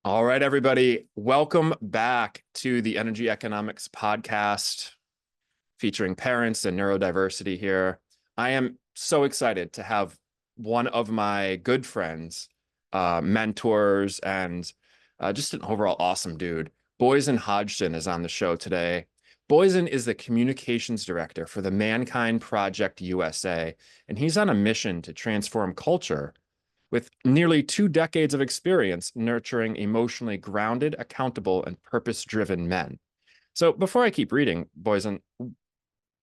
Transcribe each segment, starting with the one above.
All right, everybody. Welcome back to the Energy Economics Podcast featuring parents and neurodiversity here. I am so excited to have one of my good friends, mentors, and just an overall awesome dude. Boysen Hodgson is on the show today. Boysen is the communications director for the Mankind Project USA, and he's on a mission to transform culture with nearly 2 decades of experience nurturing emotionally grounded, accountable, and purpose-driven men. So before I keep reading, Boysen,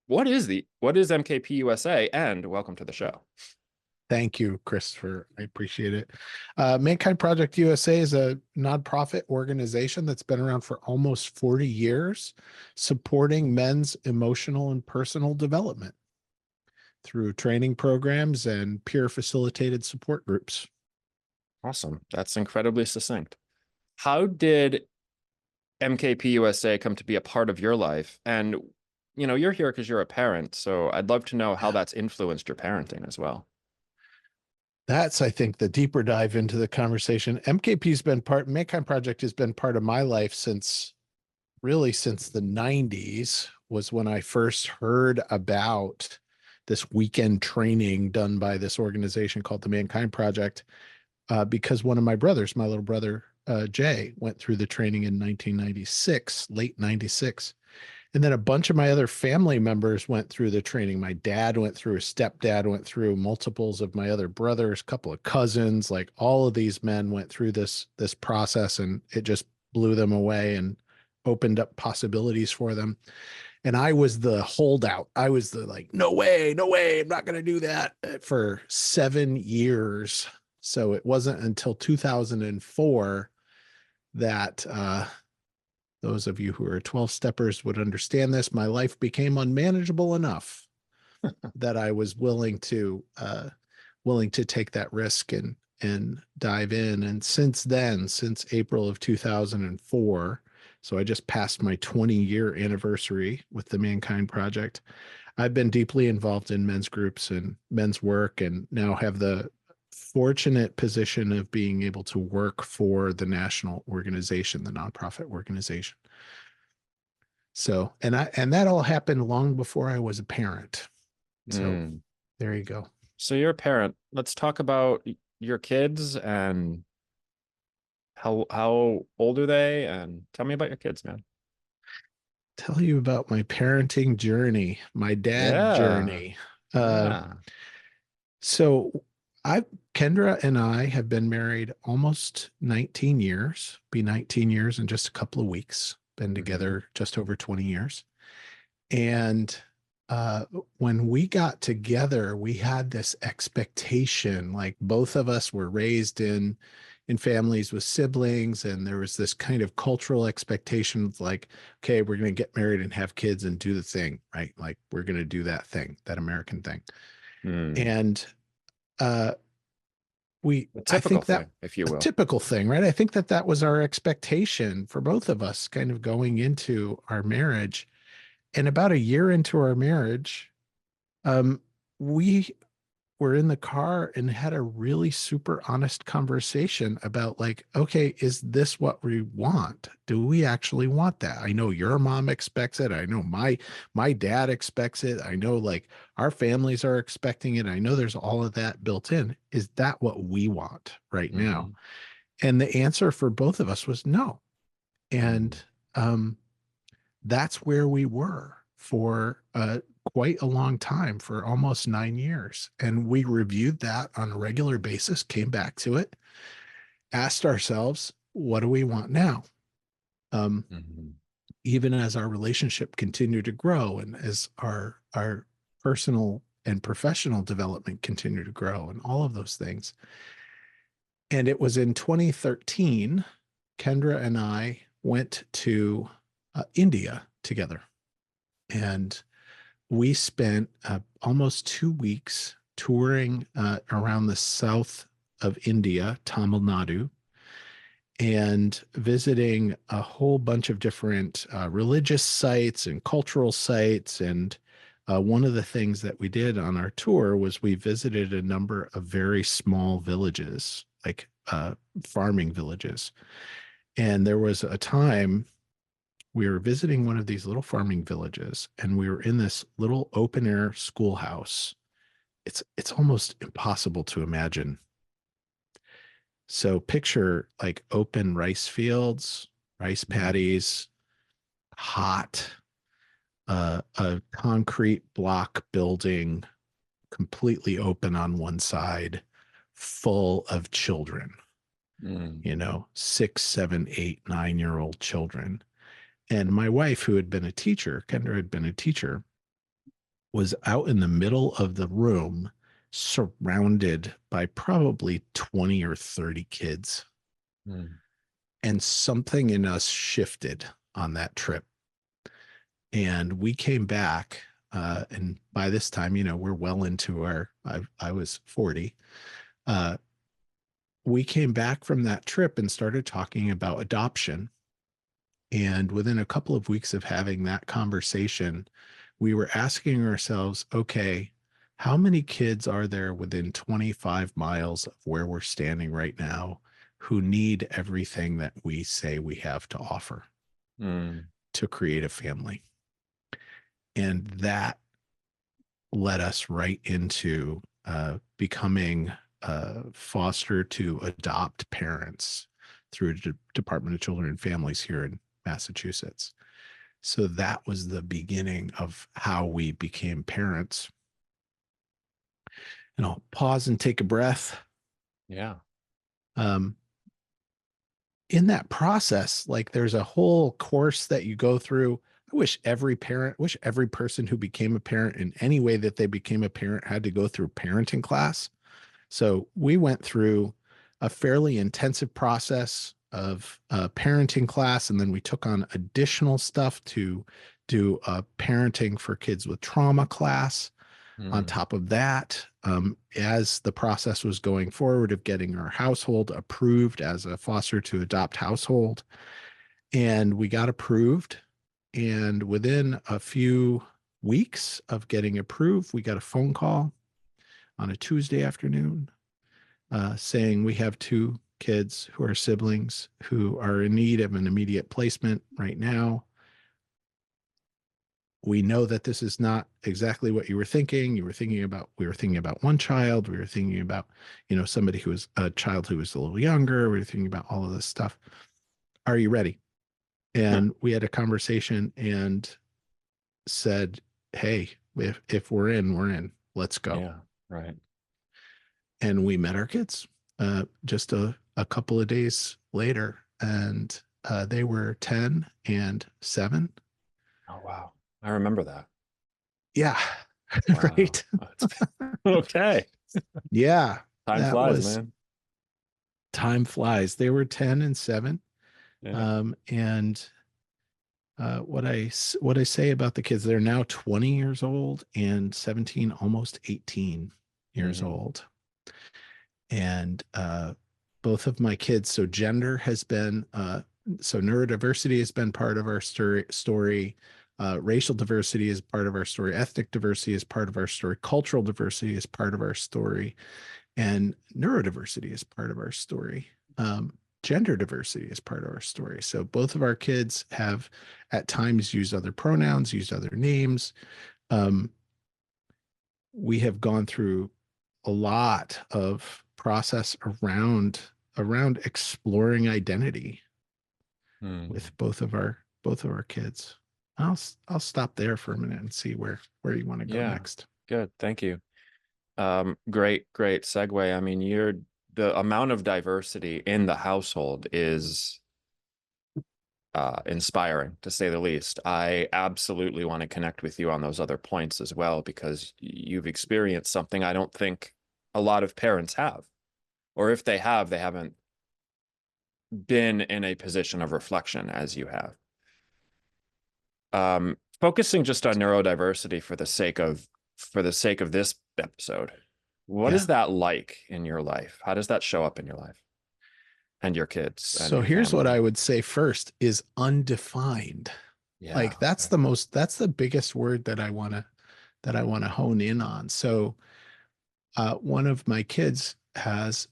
what is MKP USA, and welcome to the show. Thank you, Christopher. I appreciate it. Mankind Project USA is a nonprofit organization that's been around for almost 40 years, supporting men's emotional and personal development through training programs and peer facilitated support groups. Awesome. That's incredibly succinct. How did MKP USA come to be a part of your life? And, you're here because you're a parent, so I'd love to know how that's influenced your parenting as well. That's, I think, the deeper dive into the conversation. Mankind Project has been part of my life since the 90s was when I first heard about this weekend training done by this organization called the Mankind Project, because one of my brothers, my little brother, Jay, went through the training in 1996, late 96. And then a bunch of my other family members went through the training. My dad went through, his stepdad went through, multiples of my other brothers, a couple of cousins, like all of these men went through this process, and it just blew them away and opened up possibilities for them. And I was the holdout. I was the like, no way, I'm not going to do that for 7 years. So it wasn't until 2004 that those of you who are 12 steppers would understand this. My life became unmanageable enough that I was willing to take that risk and dive in. And since then, since April of 2004, so I just passed my 20-year anniversary with the Mankind Project, I've been deeply involved in men's groups and men's work, and now have the fortunate position of being able to work for the national organization, the nonprofit organization. So, and that all happened long before I was a parent. So there you go. So you're a parent. Let's talk about your kids and how old are they? And tell me about your kids, man. Tell you about my parenting journey, my dad journey. Yeah. So Kendra and I have been married almost 19 years, be 19 years in just a couple of weeks, been together just over 20 years. And when we got together, we had this expectation, like both of us were raised in families with siblings, and there was this kind of cultural expectation of like, okay, we're going to get married and have kids and do the thing, right? Like we're going to do that thing, that American thing. And I think that thing, if you will, a typical thing, right? I think that was our expectation for both of us kind of going into our marriage. And about a year into our marriage, we were in the car and had a really super honest conversation about like, okay, is this what we want? Do we actually want that? I know your mom expects it. I know my dad expects it. I know like our families are expecting it. I know there's all of that built in. Is that what we want right now? And the answer for both of us was no. And that's where we were for quite a long time, for almost 9 years. And we reviewed that on a regular basis, came back to it, asked ourselves, what do we want now? Even as our relationship continued to grow and as our personal and professional development continued to grow and all of those things. And it was in 2013, Kendra and I went to India together. And we spent almost 2 weeks touring around the south of India, Tamil Nadu, and visiting a whole bunch of different religious sites and cultural sites. And one of the things that we did on our tour was we visited a number of very small villages, like farming villages. And there was a time we were visiting one of these little farming villages, and we were in this little open air schoolhouse. It's almost impossible to imagine. So picture like open rice fields, rice Mm. paddies, hot, a concrete block building, completely open on one side, full of children, Mm. 6, 7, 8, 9-year old children. And my wife, who had been a teacher, Kendra had been a teacher, was out in the middle of the room, surrounded by probably 20 or 30 kids. Mm. And something in us shifted on that trip. And we came back. And by this time, we're well into I was 40. Uh, we came back from that trip and started talking about adoption. And within a couple of weeks of having that conversation, we were asking ourselves, okay, how many kids are there within 25 miles of where we're standing right now who need everything that we say we have to offer Mm. to create a family? And that led us right into becoming foster to adopt parents through the Department of Children and Families here in Massachusetts. So that was the beginning of how we became parents. And I'll pause and take a breath. Yeah. Um, in that process, like there's a whole course that you go through. I wish every person who became a parent in any way that they became a parent had to go through parenting class. So we went through a fairly intensive process of parenting class, and then we took on additional stuff to do a parenting for kids with trauma class. On Mm. top of that, as the process was going forward of getting our household approved as a foster to adopt household, and we got approved. And within a few weeks of getting approved, we got a phone call on a Tuesday afternoon saying we have 2 kids who are siblings who are in need of an immediate placement right now. We know that this is not exactly what you were thinking. We were thinking about one child. We were thinking about, somebody who was a child who was a little younger. We were thinking about all of this stuff. Are you ready? And we had a conversation and said, hey, if we're in, we're in. Let's go. Yeah. Right. And we met our kids just a couple of days later, and they were 10 and 7. Oh, wow. I remember that. Yeah. Wow. Right. Okay. Yeah. Time That flies, was man. time flies. They were 10 and 7. Yeah. And what I say about the kids, they're now 20 years old and 17, almost 18 years Hmm. old. And both of my kids, so gender has been so neurodiversity has been part of our story. Racial diversity is part of our story. Ethnic diversity is part of our story. Cultural diversity is part of our story. And neurodiversity is part of our story. Gender diversity is part of our story. So both of our kids have at times used other pronouns, used other names. Um, we have gone through a lot of process around exploring identity Mm. with both of our kids. I'll stop there for a minute and see where you want to go Yeah. next. Good. Thank you. Great segue. I mean, the amount of diversity in the household is inspiring, to say the least. I absolutely want to connect with you on those other points as well, because you've experienced something I don't think a lot of parents have, or if they have, they haven't been in a position of reflection as you have. Focusing just on neurodiversity for the sake of this episode, what Yeah. is that like in your life? How does that show up in your life and your kids and So your here's what family? I would say first is undefined. Yeah. Like that's the biggest word that I want to hone in on. So one of my kids has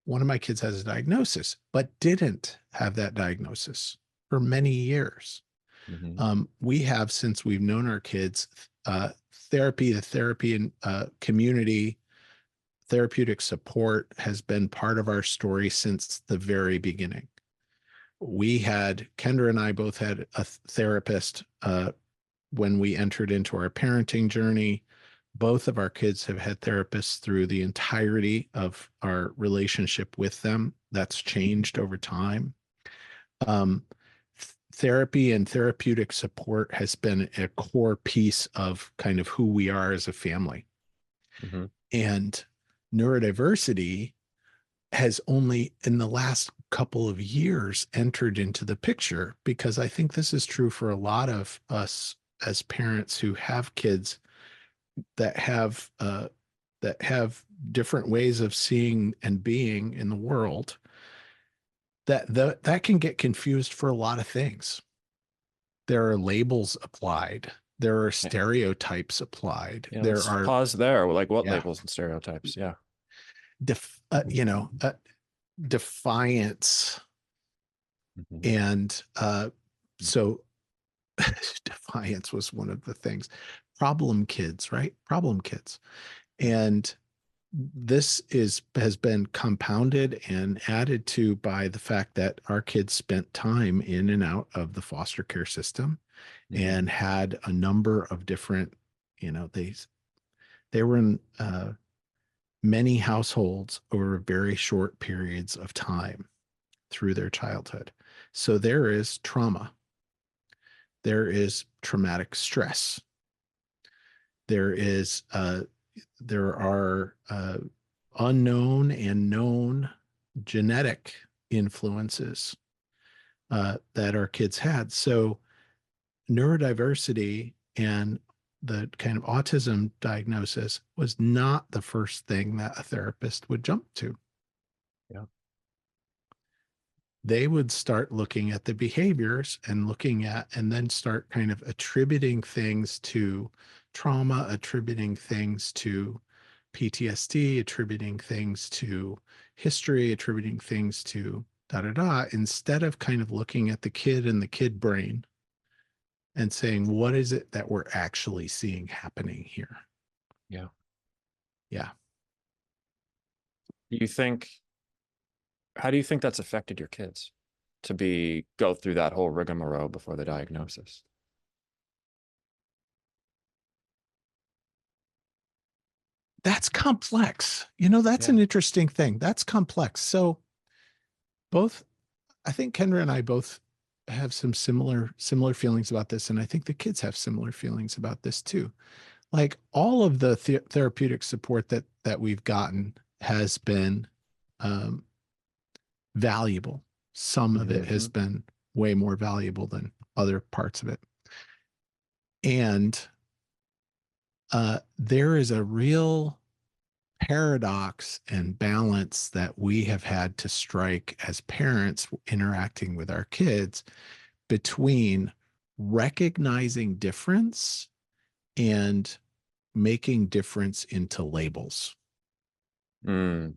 one of my kids has a diagnosis, but didn't have that diagnosis for many years. Mm-hmm. We have, since we've known our kids, the therapy and community therapeutic support has been part of our story since the very beginning. Kendra and I both had a therapist when we entered into our parenting journey. Both of our kids have had therapists through the entirety of our relationship with them. That's changed over time. Um, Therapy and therapeutic support has been a core piece of kind of who we are as a family. Mm-hmm. And neurodiversity has only in the last couple of years entered into the picture, because I think this is true for a lot of us as parents who have kids that have different ways of seeing and being in the world, that can get confused for a lot of things. There are labels applied. There are Yeah. stereotypes applied. Yeah, There let's are, pause there. Like, what yeah, labels and stereotypes? Yeah. you know, defiance. Mm-hmm. And so defiance was one of the things. Problem kids, right? Problem kids. And has been compounded and added to by the fact that our kids spent time in and out of the foster care system Mm-hmm. and had a number of different, they were in many households over very short periods of time through their childhood. So there is trauma. There is traumatic stress. There is there are unknown and known genetic influences that our kids had. So neurodiversity and the kind of autism diagnosis was not the first thing that a therapist would jump to. Yeah. They would start looking at the behaviors and then start kind of attributing things to trauma, attributing things to PTSD, attributing things to history, attributing things to da da da, instead of kind of looking at the kid and the kid brain and saying, what is it that we're actually seeing happening here? Yeah. Yeah. Do you think, how do you think that's affected your kids to go through that whole rigmarole before the diagnosis? That's complex. That's Yeah. an interesting thing. That's complex. So both, I think Kendra and I both have some similar feelings about this, and I think the kids have similar feelings about this too. Like all of the therapeutic support that we've gotten has been um, valuable. Some of it has Mm-hmm. been way more valuable than other parts of it, and there is a real paradox and balance that we have had to strike as parents interacting with our kids between recognizing difference and making difference into labels. Mm.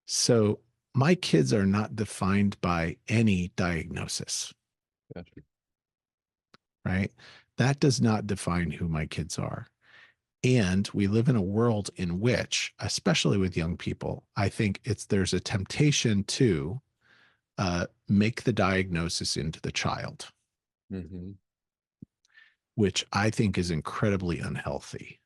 So my kids are not defined by any diagnosis, Gotcha. right? That does not define who my kids are. And we live in a world in which, especially with young people, I think there's a temptation to make the diagnosis into the child, Mm-hmm. which I think is incredibly unhealthy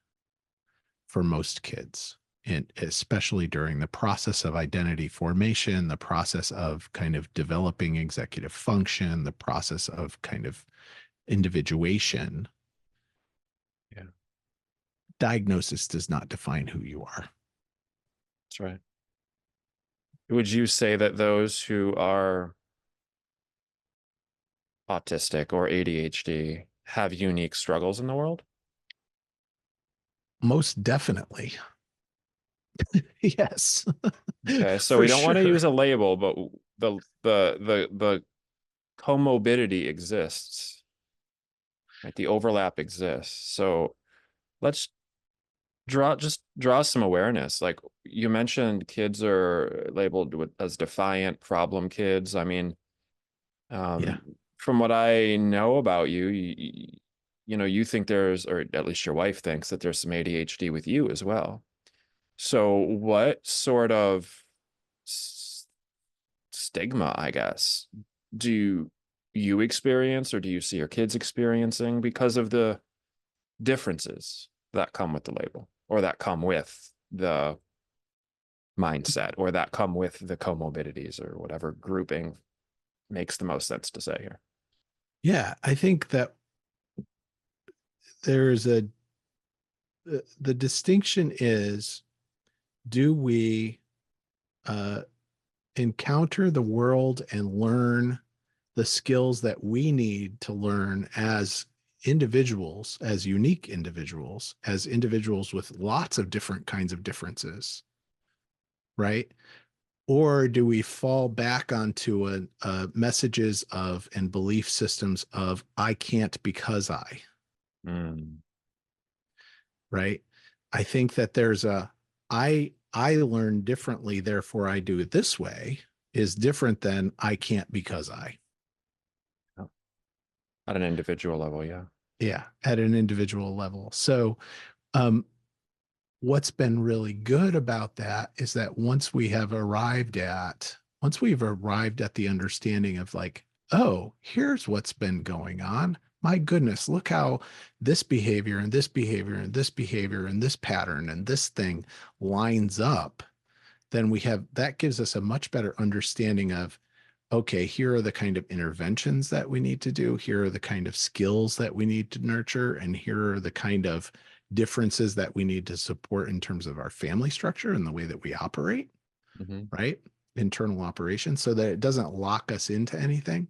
for most kids, and especially during the process of identity formation, the process of kind of developing executive function, the process of kind of individuation. Yeah, Diagnosis does not define who you are. that's right. Would you say that those who are autistic or ADHD have unique struggles in the world? Most definitely. Yes, Okay, so for we don't want to sure. use a label, but the comorbidity exists, right? The overlap exists. So let's draw some awareness. Like you mentioned, kids are labeled as defiant problem kids. I mean, Yeah. from what I know about you, you know, you think there's, or at least your wife thinks that there's some ADHD with you as well. So what sort of stigma, I guess, do you experience or do you see your kids experiencing because of the differences that come with the label or that come with the mindset or that come with the comorbidities or whatever grouping makes the most sense to say here? Yeah. I think that there's the distinction is, do we uh, encounter the world and learn the skills that we need to learn as individuals, as unique individuals, as individuals with lots of different kinds of differences, right? Or do we fall back onto messages of and belief systems of I can't because I, Mm, right? I think that there's I learn differently, therefore I do it this way is different than I can't because I. at an individual level, yeah. Yeah, at an individual level. So um, what's been really good about that is that once we've arrived at the understanding of like, oh, here's what's been going on. My goodness, look how this behavior and this behavior and this behavior and this pattern and this thing lines up. Then we have that gives us a much better understanding of, okay, here are the kind of interventions that we need to do. Here are the kind of skills that we need to nurture. And here are the kind of differences that we need to support in terms of our family structure and the way that we operate, Mm-hmm. right? Internal operations, so that it doesn't lock us into anything.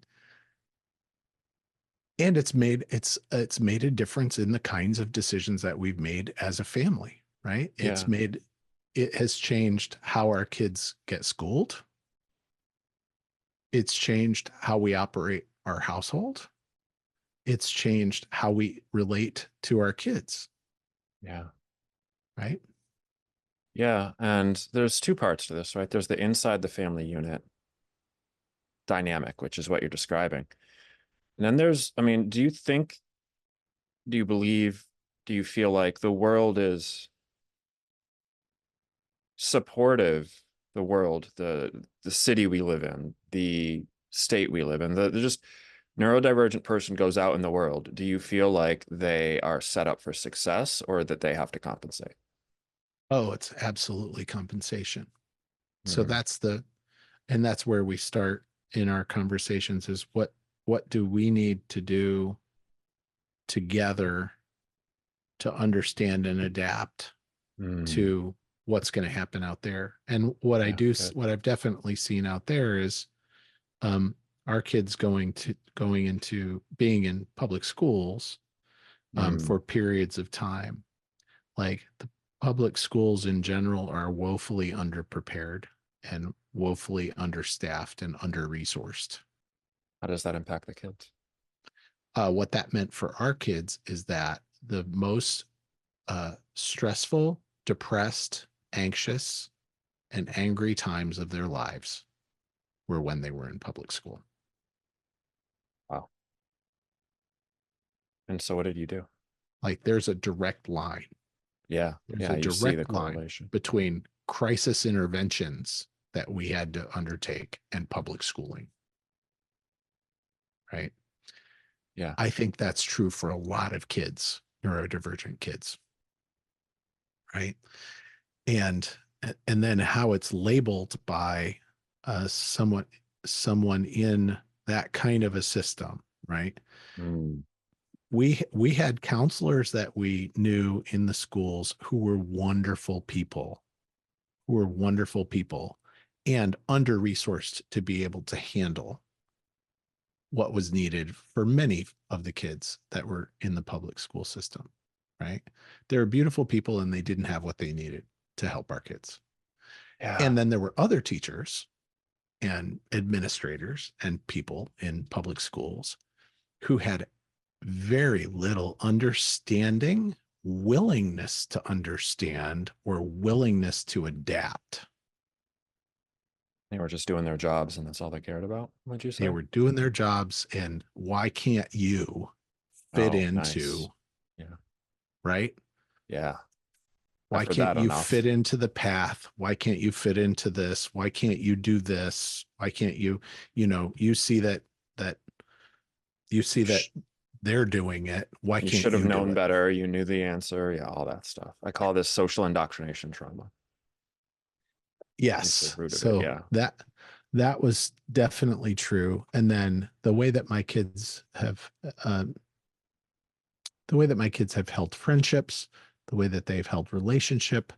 And it's made a difference in the kinds of decisions that we've made as a family, right? Yeah. It has changed how our kids get schooled. It's changed how we operate our household. It's changed how we relate to our kids, Yeah. right? Yeah. And there's two parts to this, right? There's the inside the family unit dynamic, which is what you're describing. And then there's, I mean, do you believe, do you feel like the world is supportive, the world, the city we live in, the state we live in, the just neurodivergent person goes out in the world, do you feel like they are set up for success or that they have to compensate? Oh, it's absolutely compensation. So Mm, that's where we start in our conversations is what do we need to do together to understand and adapt mm, to what's going to happen out there. And yeah, good. what I've definitely seen out there is um, our kids going into being in public schools Mm, for periods of time. Like the public schools in general are woefully underprepared and woefully understaffed and under resourced. how does that impact the kids? What that meant for our kids is that the most stressful, depressed, anxious, and angry times of their lives were when they were in public school. Wow. And so what did you do? Like there's a direct line. Yeah, There's yeah, a you see the direct line correlation. between crisis interventions that we had to undertake and public schooling, right? Yeah. I think that's true for a lot of kids, neurodivergent kids, right? And and then how it's labeled by someone in that kind of a system, right? Mm, We had counselors that we knew in the schools who were wonderful people, and under resourced to be able to handle what was needed for many of the kids that were in the public school system, right? They're beautiful people and they didn't have what they needed to help our kids. yeah. And then there were other teachers and administrators and people in public schools who had very little understanding willingness to understand or willingness to adapt. They were just doing their jobs and that's all they cared about, would you They say? were doing their jobs, and why can't you fit Oh, nice. into, Yeah. right? Yeah. I've Why heard can't that you enough. fit into the path? Why can't you fit into this? Why can't you do this? Why can't you, you see that you see that Sh- they're doing it. Why You can't should have you do known it? better. You knew the answer. Yeah, all that stuff. I call this social indoctrination trauma. It's the Yes. root of it. So Yeah. that was definitely true. And then uh, the way that my kids have held friendships, the way that they've held relationship,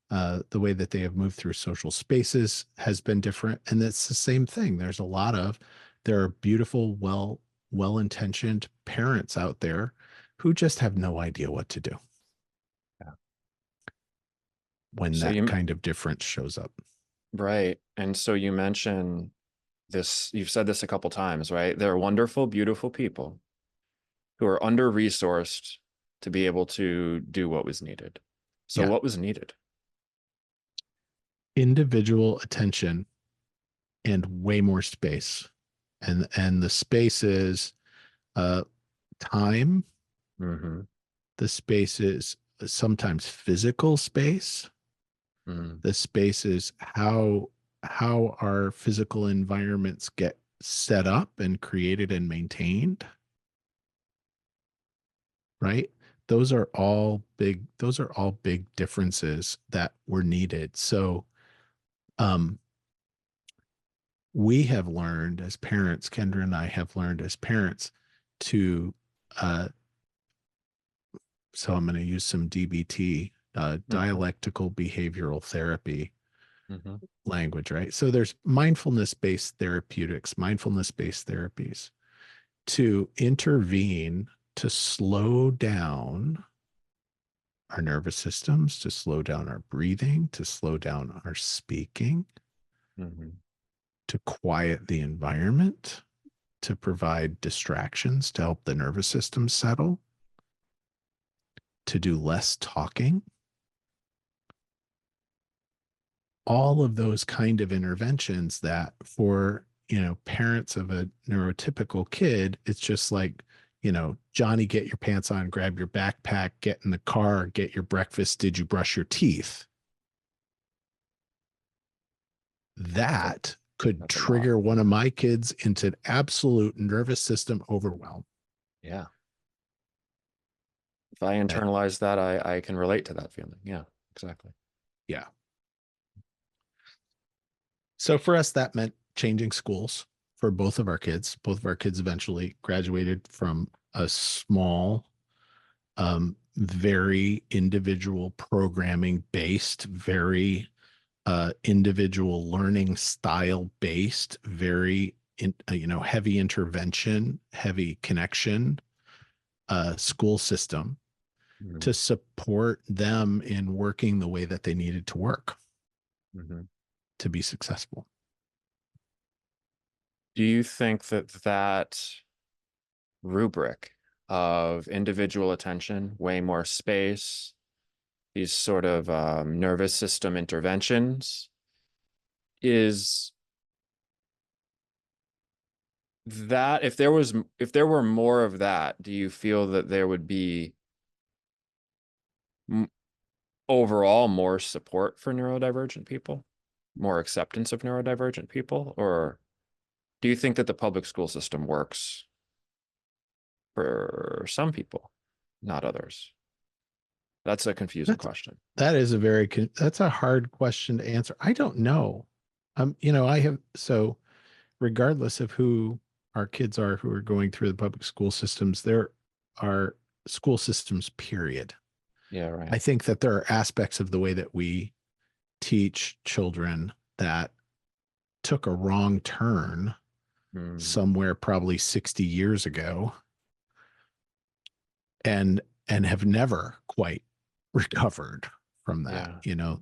the way that they have moved through social spaces has been different. And it's the same thing. There are beautiful, well-intentioned parents out there who just have no idea what to do Yeah. when So that you, kind of difference shows up. right. And so you mentioned this, you've said this a couple times, right? They're wonderful, beautiful people who are under resourced to be able to do what was needed. So Yeah. what was needed? Individual attention and way more space. And the space is uh time, Mm-hmm. the space is sometimes physical space. Mm-hmm. The space is how our physical environments get set up and created and maintained, right? Those are all big differences that were needed. So um we have learned as parents, Kendra and I have learned as parents to uh so I'm going to use some DBT, Mm-hmm. dialectical behavioral therapy Mm-hmm. language, right? So there's mindfulness-based therapeutics, mindfulness-based therapies to intervene to slow down our nervous systems, to slow down our breathing, to slow down our speaking, Mm-hmm. to quiet the environment, to provide distractions to help the nervous system settle, to do less talking. All of those kind of interventions that for, parents of a neurotypical kid, it's just like, Johnny, get your pants on, grab your backpack, get in the car, get your breakfast. Did you brush your teeth? That's That could that's a lot. trigger one of my kids into absolute nervous system overwhelm. Yeah. If I That, internalize that, I can relate to that feeling. Yeah, exactly. yeah. So for us, that meant changing schools for both of our kids. Both of our kids eventually graduated from a small, very individual programming based, very individual learning style based, very heavy intervention, heavy connection school system Mm-hmm. to support them in working the way that they needed to work Mm-hmm. to be successful. Do you think that that rubric of individual attention, way more space, these sort of nervous system interventions, is that if there were more of that, do you feel that there would be m overall more support for neurodivergent people, more acceptance of neurodivergent people, or do you think that the public school system works for some people, not others? That's a confusing That's question. that is that's a hard question to answer. I don't know. I have so regardless of who our kids are who are going through the public school systems, there are school systems, period. Yeah, right. I think that there are aspects of the way that we teach children that took a wrong turn Mm, somewhere probably 60 years ago and have never quite recovered from that. yeah.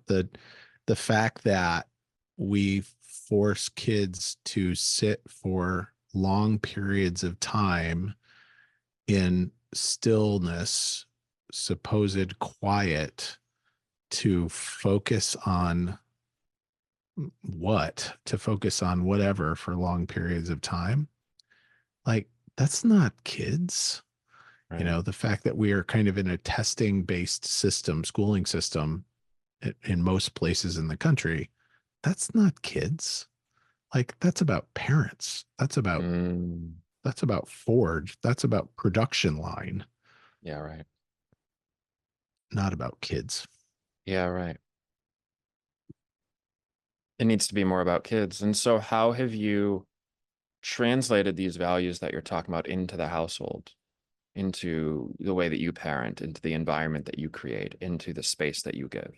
The fact that we force kids to sit for long periods of time in stillness supposed quiet to focus on to focus on whatever for long periods of time, like that's not kids. Right. The fact that we are kind of in a testing based system, schooling system in most places in the country, that's not kids. Like that's about parents. Mm, That's about Forge. That's about production line, yeah, right. not about kids. Yeah, right. It needs to be more about kids. And so how have you translated these values that you're talking about into the household, into the way that you parent, into the environment that you create, into the space that you give?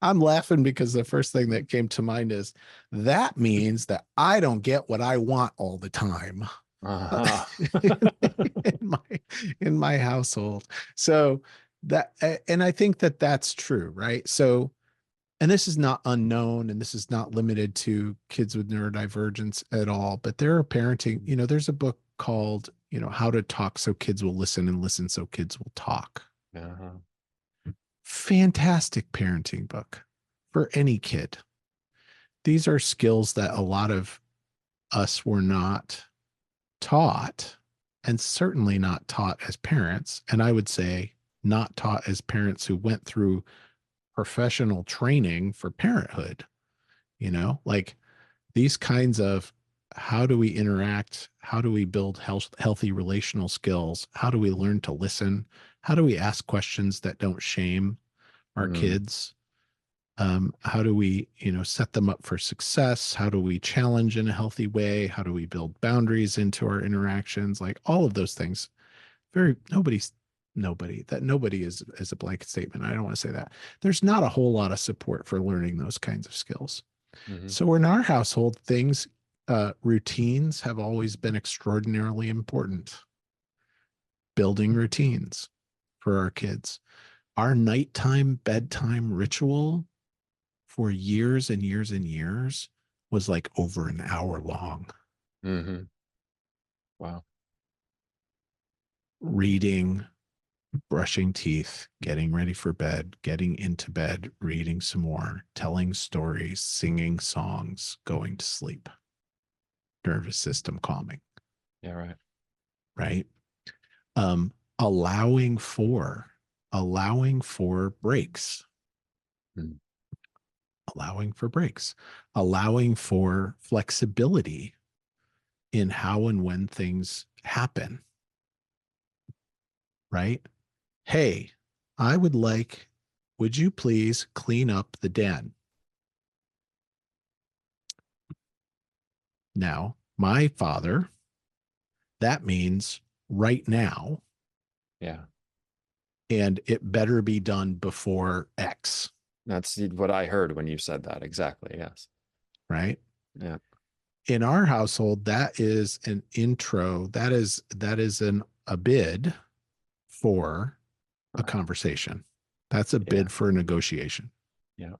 I'm laughing because the first thing that came to mind is that means that I don't get what I want all the time Uh-huh. in my in my household. So that, and I think that that's true, right? So, and this is not unknown, and this is not limited to kids with neurodivergence at all, but there are parenting, there's a book called, How to Talk So Kids Will Listen and Listen So Kids Will Talk. Uh-huh. Fantastic parenting book for any kid. These are skills that a lot of us were not taught, and certainly not taught as parents. And I would say not taught as parents who went through professional training for parenthood, like these kinds of how do we interact? How do we build healthy relational skills? How do we learn to listen? How do we ask questions that don't shame our Mm, kids? How do we, set them up for success? How do we challenge in a healthy way? How do we build boundaries into our interactions? Like all of those things. Nobody is a blanket statement. I don't want to say that. There's not a whole lot of support for learning those kinds of skills. mhm, So in our household, routines have always been extraordinarily important. Building routines for our kids. Our nighttime bedtime ritual for years and years and years was like over an hour long. mhm. Wow. Reading, brushing teeth, getting ready for bed, getting into bed, reading some more, telling stories, singing songs, going to sleep. Nervous system calming, Yeah, right. right? Um, allowing for allowing for breaks, Mm, allowing for breaks, allowing for flexibility in how and when things happen, right? Hey, would you please clean up the den? Now, my father, that means right now, yeah. and it better be done before X, That's what I heard when you said that. Exactly. Yes. right? Yeah. In our household, that is an intro. That is a bid for a Right. conversation. That's a Yeah. bid for a negotiation. Yeah.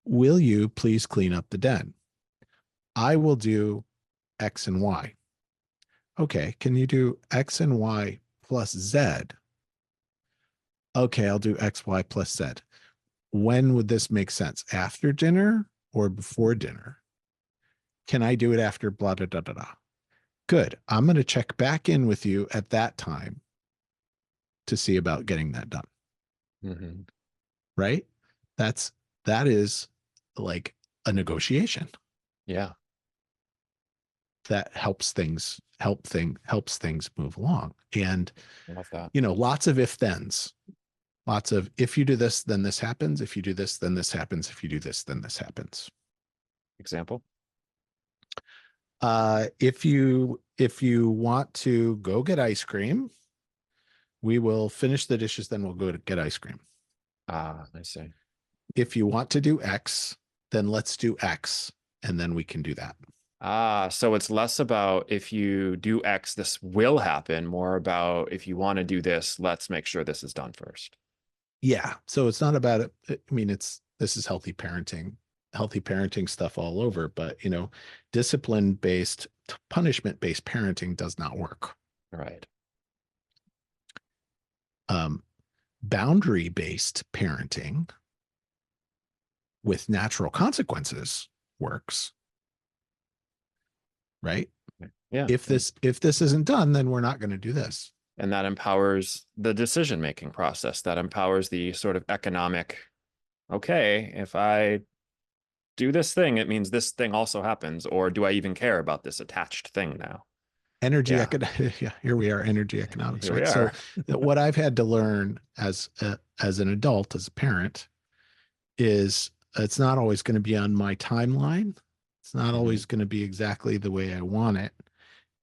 Will you please clean up the den? I will do X and Y. Okay, can you do X and Y plus Z? Okay, I'll do X, Y plus Z. When would this make sense? After dinner or before dinner? Can I do it after blah, blah, blah, blah, blah? Good. I'm going to check back in with you at that time to see about getting that done. Hmm. Right? That is like a negotiation Yeah. that helps things move along. And Love that. lots of if thens, lots of if you do this, then this happens. If you do this, then this happens. If you do this, then this happens. Example. If you want to go get ice cream, we will finish the dishes, then we'll go to get ice cream. Ah, I see. If you want to do X, then let's do X, and then we can do that. Ah, so it's less about if you do X, this will happen, more about if you want to do this, let's make sure this is done first. Yeah. So it's not about it. I mean, this is healthy parenting stuff all over, but discipline based, punishment based parenting does not work. Right. Um, boundary-based parenting with natural consequences works, right? Yeah. If this isn't done, then we're not going to do this. And that empowers the decision-making process. That empowers the sort of economic, okay, if I do this thing, it means this thing also happens. Or do I even care about this attached thing now? Energy Yeah, yeah, here we are, energy economics, here we right? So are. what I've had to learn as an adult, as a parent, is it's not always going to be on my timeline. It's not Mhm. always going to be exactly the way I want it.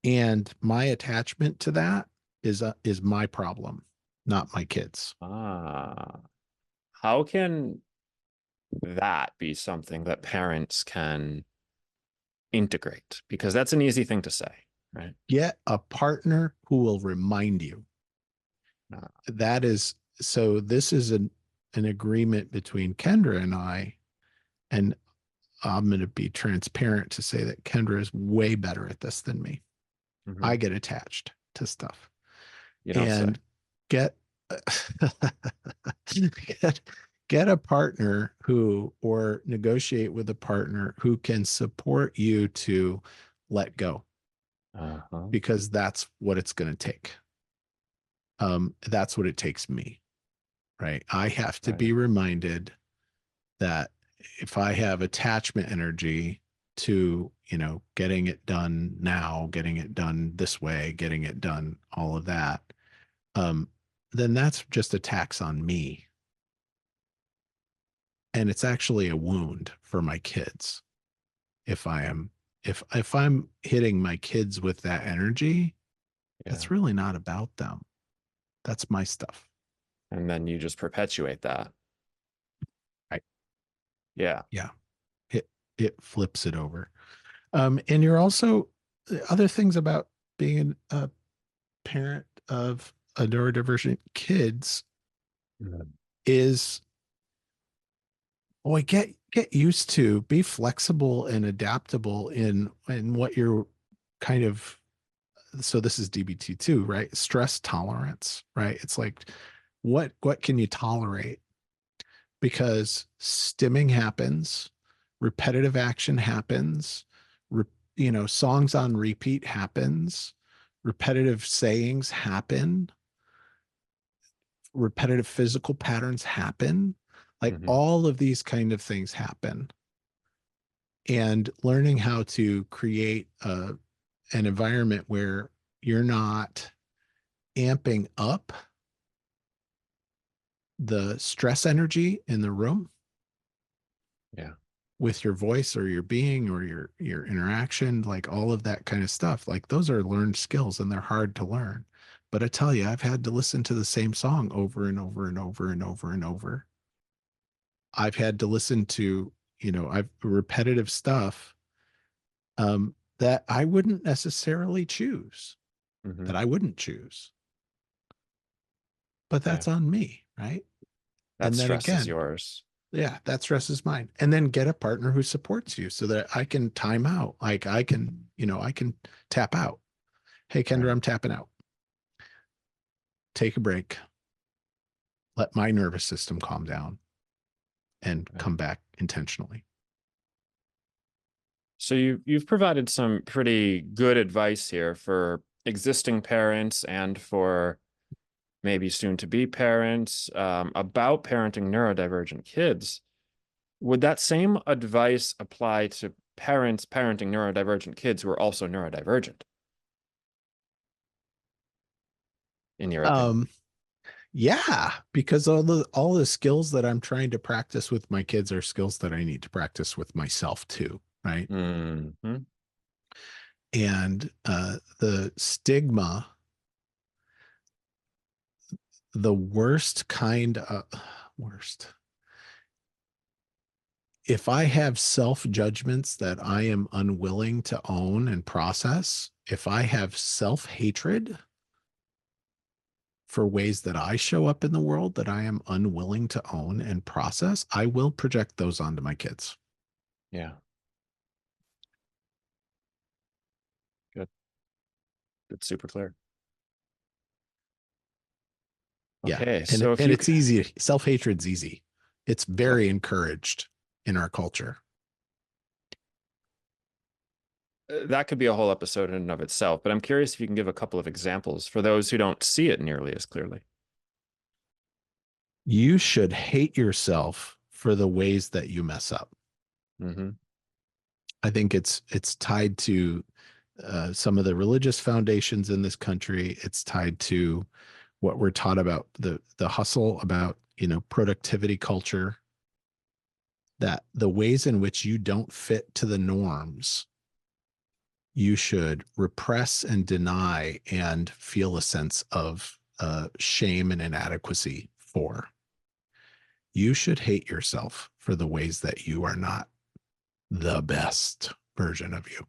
And my attachment to that is my problem, not my kids. Ah, how can that be something that parents can integrate? Because that's an easy thing to say, right? Get a partner who will remind you. Uh, That is so this is an agreement between Kendra and I, and I'm going to be transparent to say that Kendra is way better at this than me. mhm. I get attached to stuff You don't say. and get get get a partner who, or negotiate with a partner who can support you to let go, Uh-huh. because that's what it's going to take. That's what it takes me, right? I have to Right. be reminded that if I have attachment energy to, getting it done now, getting it done this way, getting it done, all of that, um, then that's just a tax on me. And it's actually a wound for my kids. If I am, if I'm hitting my kids with that energy, Yeah. that's really not about them. That's my stuff. And then you just perpetuate that. Right. Yeah. Yeah. It, it flips it over. And you're also, other things about being a parent of a neurodivergent kids Mhm. is, boy, get used to, be flexible and adaptable in what you're kind of, so this is DBT2, right? Stress tolerance, right? It's like, what can you tolerate? Because stimming happens, repetitive action happens, re, songs on repeat happens, repetitive sayings happen, repetitive physical patterns happen. Like Mhm. all of these kind of things happen. And learning how to create an environment where you're not amping up the stress energy in the room Yeah. with your voice or your being or your interaction, like all of that kind of stuff. Like those are learned skills and they're hard to learn. But I tell you, I've had to listen to the same song over and over and over and over and over. I've had to listen to, I've repetitive stuff, that I wouldn't necessarily choose, Mhm. that I wouldn't choose. But Yeah. that's on me, right? That And then stress is again, yours. yeah, that stress is mine. And then get a partner who supports you so that I can time out. Like I can tap out. Hey, Kendra, Right. I'm tapping out. Take a break. Let my nervous system calm down and Right. come back intentionally. So you've provided some pretty good advice here for existing parents and for maybe soon to be parents, about parenting neurodivergent kids. Would that same advice apply to parents parenting neurodivergent kids who are also neurodivergent, in your opinion? Um, yeah, because all the skills that I'm trying to practice with my kids are skills that I need to practice with myself too, right? Hmm. And the stigma, the worst kind of worst, if I have self judgments that I am unwilling to own and process, if I have self hatred for ways that I show up in the world that I am unwilling to own and process, I will project those onto my kids. Yeah, good. It's super clear. Yeah. Okay, And so if and you it's easy. Self-hatred's easy. It's very encouraged in our culture. that could be a whole episode in and of itself, but I'm curious if you can give a couple of examples for those who don't see it nearly as clearly. You should hate yourself for the ways that you mess up. Mm-hmm. I think it's tied to some of the religious foundations in this country. It's tied to what we're taught about the hustle, about productivity culture. That the ways in which you don't fit to the norms, you should repress and deny and feel a sense of shame and inadequacy for. You should hate yourself for the ways that you are not the best version of you.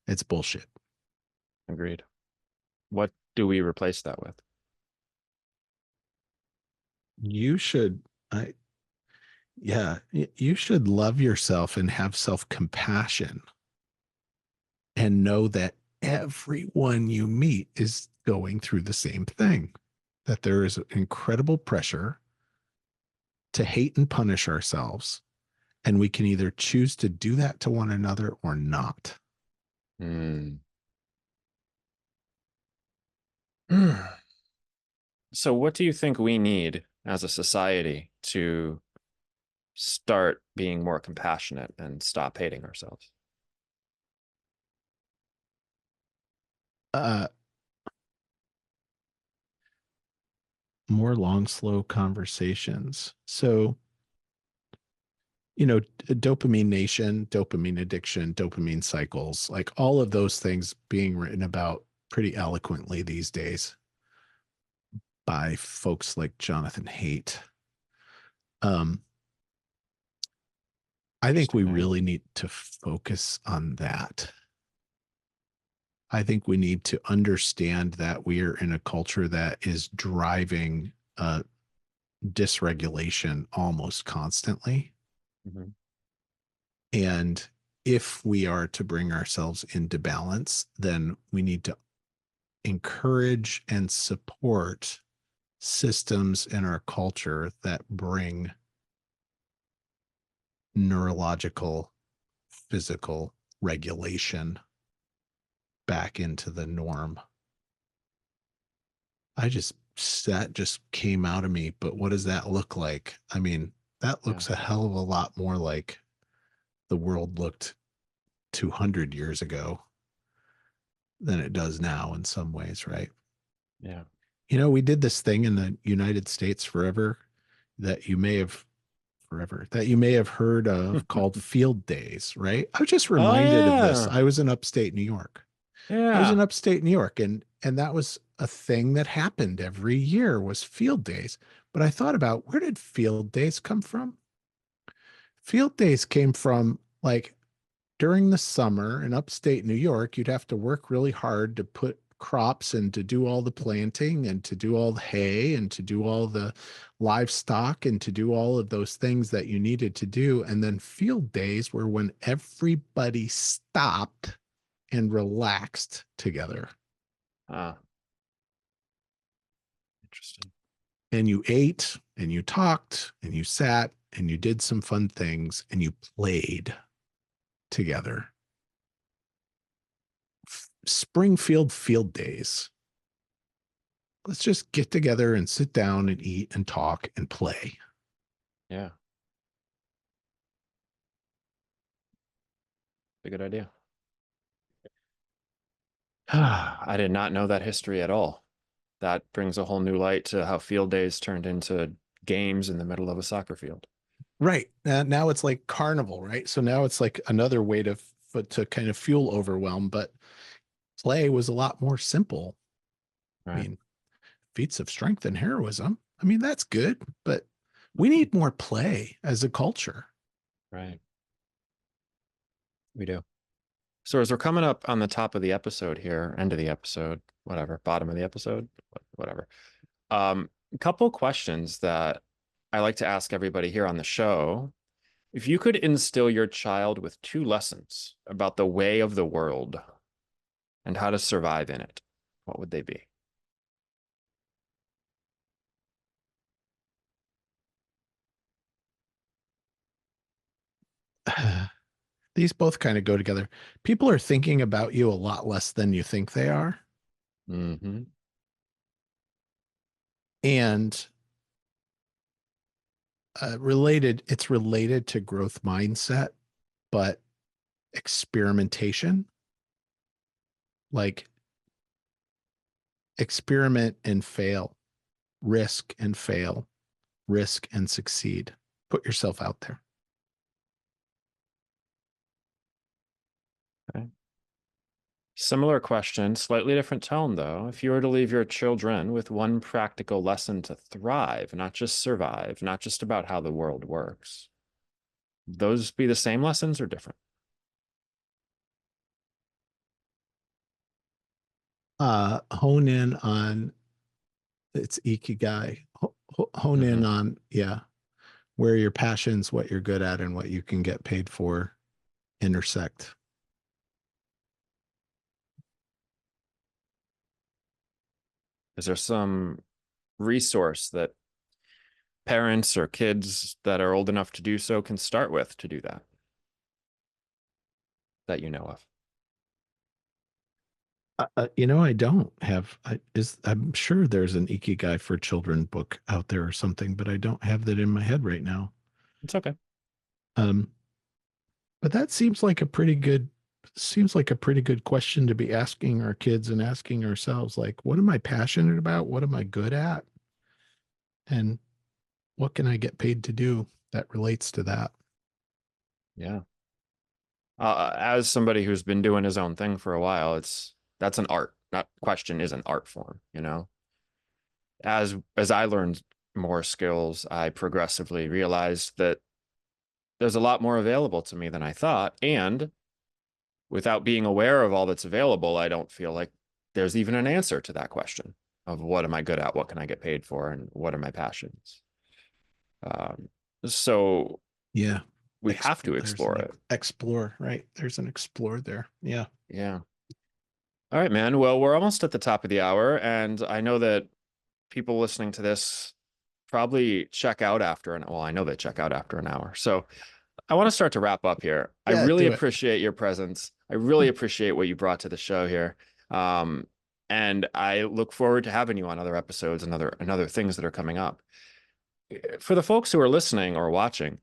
It's bullshit. Agreed. What do we replace that with? You should, I, yeah, you should love yourself and have self compassion and know that everyone you meet is going through the same thing, that there is incredible pressure to hate and punish ourselves. And we can either choose to do that to one another or not. Hmm. So, what do you think we need as a society to start being more compassionate and stop hating ourselves? Uh, More long, slow conversations. So, dopamine nation, dopamine addiction, dopamine cycles, like all of those things being written about pretty eloquently these days by folks like Jonathan Haidt. Um, I think we Interesting. really need to focus on that. I think we need to understand that we are in a culture that is driving dysregulation almost constantly. Mm-hmm. And if we are to bring ourselves into balance, then we need to encourage and support systems in our culture that bring neurological, physical regulation back into the norm. That just came out of me, but what does that look like? I mean, that Yeah. looks a hell of a lot more like the world looked 200 years ago than it does now in some ways, right? Yeah. We did this thing in the United States that you may have that you may have heard of called field days, right? I was just Oh reminded of this. yeah. I was in upstate New York. I was in Yeah. upstate New York and that was a thing that happened every year was field days. But I thought about where did field days come from? Field days came from like during the summer in upstate New York, you'd have to work really hard to put crops and to do all the planting and to do all the hay and to do all the livestock and to do all of those things that you needed to do. And then field days were when everybody stopped and relaxed together. Ah, interesting. And you ate and you talked and you sat and you did some fun things and you played together. Springfield field days. Let's just get together and sit down and eat and talk and play. Yeah. A good idea. I did not know that history at all. That brings a whole new light to how field days turned into games in the middle of a soccer field. Right. Now it's like carnival, right? So now it's like another way to kind of fuel overwhelm, but play was a lot more simple. I Right. mean, feats of strength and heroism. I mean, that's good, but we need more play as a culture. Right. We do. So as we're coming up on the top of the episode here, end of the episode, whatever, bottom of the episode, whatever. A couple questions that I like to ask everybody here on the show. If you could instill your child with two lessons about the way of the world and how to survive in it, what would they be? these both kind of go together. People are thinking about you a lot less than you think they are. Mm-hmm. And it's related to growth mindset, but experimentation, like experiment and fail, risk and fail, risk and succeed. Put yourself out there. Okay. Similar question, slightly different tone though. If you were to leave your children with one practical lesson to thrive, not just survive, not just about how the world works, those be the same lessons or different? Hone in on it's ikigai. Hone in Mm-hmm. on, yeah, where your passions, what you're good at, and what you can get paid for intersect. Is there some resource that parents or kids that are old enough to do so can start with to do that, that you know of? I don't have. I'm sure there's an ikigai for children book out there or something, but I don't have that in my head right now. It's okay. Um, but that seems like a pretty good question to be asking our kids and asking ourselves, like, what am I passionate about? What am I good at? And what can I get paid to do that relates to that? Yeah. As somebody who's been doing his own thing for a while, that's an art. That question is an art form, you know? As I learned more skills, I progressively realized that there's a lot more available to me than I thought. And without being aware of all that's available, I don't feel like there's even an answer to that question of what am I good at? What can I get paid for? And what are my passions? Um, so Yeah. we have to There's explore an it. explore, right? There's an explore there. Yeah. Yeah. All right, man. Well, we're almost at the top of the hour, and I know that people listening to this probably check out after well, I know they check out after an hour. So I want to start to wrap up here. I Yeah, really do it. appreciate your presence. I really appreciate what you brought to the show here. Um, and I look forward to having you on other episodes and other things that are coming up. For the folks who are listening or watching,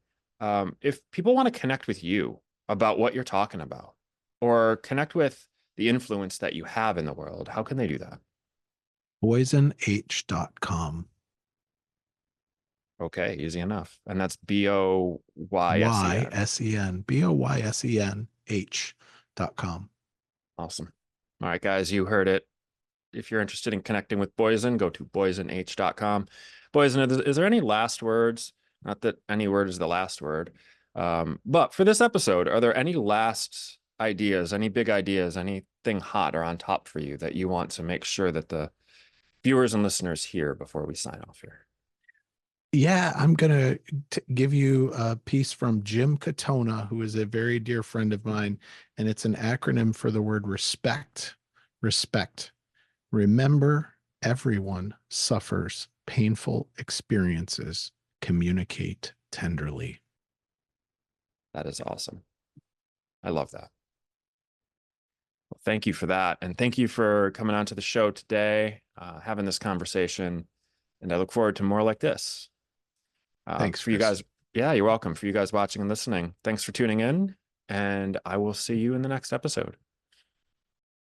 if people want to connect with you about what you're talking about or connect with the influence that you have in the world, how can they do that? Boysenh.com. Okay, easy enough. And that's Boysen. Ysen. Boysenh.com. Awesome. All right, guys, you heard it. If you're interested in connecting with Boysen, go to boysenh.com. Boysen, is there any last words? Not that any word is the last word. But for this episode, are there any last ideas, any big ideas, anything hot or on top for you that you want to make sure that the viewers and listeners hear before we sign off here? Yeah, I'm going to give you a piece from Jim Katona, who is a very dear friend of mine, and it's an acronym for the word respect. Respect. Remember, everyone suffers painful experiences. Communicate tenderly. That is awesome. I love that. Well, thank you for that. And thank you for coming on to the show today, having this conversation. And I look forward to more like this. Thanks, For you Chris. guys, yeah, you're welcome. For you guys watching and listening, thanks for tuning in. And I will see you in the next episode.